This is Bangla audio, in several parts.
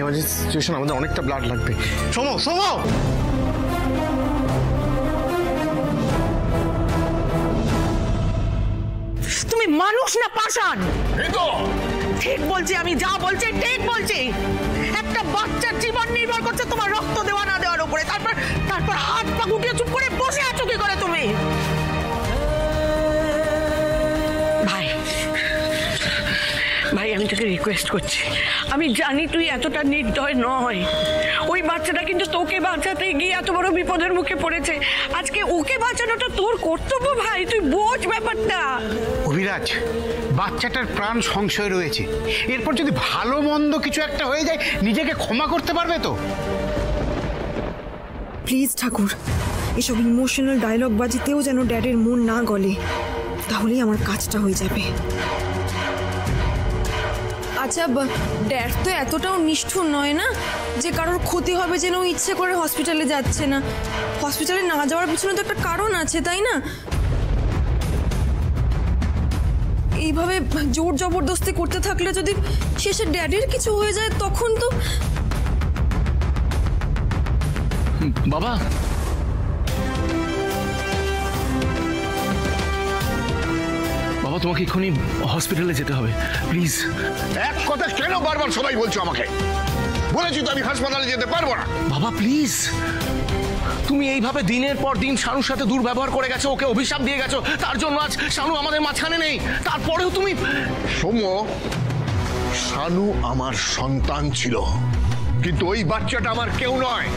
এমার্জেন্সি সিচুয়েশন, আমাদের অনেকটা ব্লাড লাগবে। সোমো সোমো, তুমি মানুষ না পাষাণ? ঠিক বলছি আমি, যা বলছি ঠিক বলছি। একটা বাচ্চার জীবন নির্ভর করছে তোমার রক্ত দেওয়া না দেওয়ার উপরে। তারপর হাত পা গুটিয়ে চুপ করে বসে আছো কি করে তুমি? ভাই আমি তোকে রিকোয়েস্ট করছি, আমি জানি তুই এতটা নির্দয় নয়। ওই বাচ্চাটা কিন্তু তোকে বাঁচাতে গিয়ে এত বড় বিপদের মুখে পড়েছে। আজকে ওকে বাঁচানোটা তোর কর্তব্য ভাই, তুই বোঝ ব্যাপারটা। অভিরাজ, বাচ্চাটার প্রাণ সংশয় রয়েছে, এরপর যদি ভালো মন্দ কিছু একটা হয়ে যায় নিজেকে ক্ষমা করতে পারবে তো? প্লিজ ঠাকুর, এসব ইমোশনাল ডায়লগ বাজিতেও যেন ড্যাডের মন না গলে, তাহলেই আমার কাজটা হয়ে যাবে। আচ্ছা, ড্যাড তো এতটাও নিষ্ঠুর নয় না যে কারোর ক্ষতি হবে যেন ইচ্ছে করে হসপিটালে যাচ্ছে না। হসপিটালে না যাওয়ার পিছনে তো একটা কারণ আছে, তাই না? এইভাবে জোর জবরদস্তি করতে থাকলে যদি শেষে ড্যাডির কিছু হয়ে যায় তখন তো। বাবা, বাবা তোমাকে এক্ষুনি হসপিটালে যেতে হবে, প্লিজ। এক কথা কেন বারবার সবাই বলছো আমাকে? বলেছি তো আমি হাসপাতালে যেতে পারবো না। বাবা প্লিজ, তুমি এইভাবে দিনের পর দিন শানুর সাথে দুর্ব্যবহার করে গেছো, ওকে অভিশাপ দিয়ে গেছো, তার জন্য আজ শানু আমাদের মাঝখানে নেই। তারপরেও তুমি। সৌম্য, শানু আমার সন্তান ছিল, কিন্তু ওই বাচ্চাটা আমার কেউ নয়।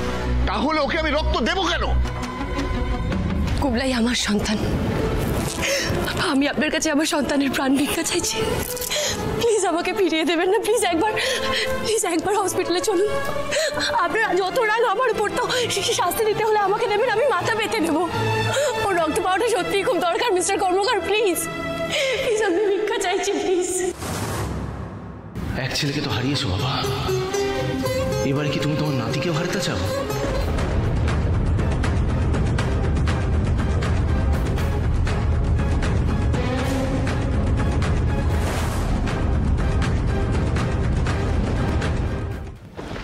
তাহলে ওকে আমি রক্ত দেবো কেন? কুবলাই আমার সন্তান, আমি আপনার কাছে আমার সন্তানের প্রাণ ভিক্ষা চাইছি। প্লিজ আমাকে ফিরিয়ে দেবেন না, প্লিজ একবার হসপিটালে চলুন। আপনার যত রাগ আমার উপর, তো শাস্তি দিতে হলে আমাকে দেবেন, আমি মাথা পেতে নেব। ওর রক্ত পাওয়াটা সত্যিই খুব দরকার মিস্টার কর্মকার, প্লিজ আমি ভিক্ষা চাইছি, প্লিজ। এক ছেলেকে তো হারিয়েছো বাবা, এবারে কি তুমি তোমার নাতিকেও হারাতে চাও?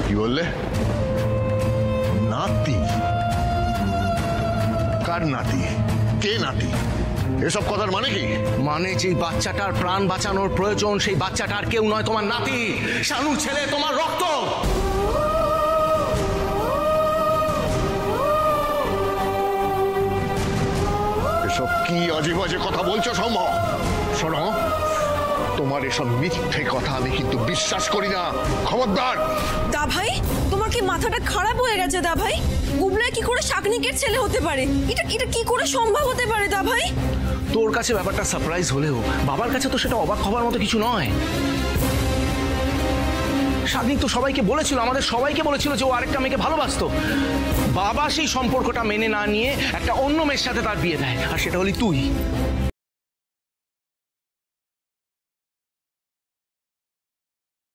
কি বললে? নাতি? কার নাতি? কে নাতি? এসব কথার মানে কি? মানে যে বাচ্চাটার প্রাণ বাঁচানোর প্রয়োজন, সেই বাচ্চাটার কেউ নয়, তোমার নাতি শানু, ছেলে, তোমার রক্ত। এসব কি আজে বাজে কথা বলছো সৌম্য? শোনো, তোমার এসব মিথ্যে কথা আমি কিন্তু বিশ্বাস করি না। খবরদার। দা ভাই, তোমার কি মাথাটা খারাপ হয়ে গেছে দা ভাই? গুবলাই কি করে শাকনিকের ছেলে হতে পারে? এটা কি করে সম্ভব হতে পারে দা ভাই? তোর কাছে ব্যাপারটা সারপ্রাইজ হলেও বাবার কাছে তো সেটা অবাক হবার মতো কিছু নয়। শাকনিক তো সবাইকে বলেছিল, আমাদের সবাইকে বলেছিল যে ও আরেকটা মেয়েকে ভালোবাসতো। বাবা সেই সম্পর্কটা মেনে না নিয়ে একটা অন্য মেয়ের সাথে তার বিয়ে দেয়, আর সেটা হলি তুই।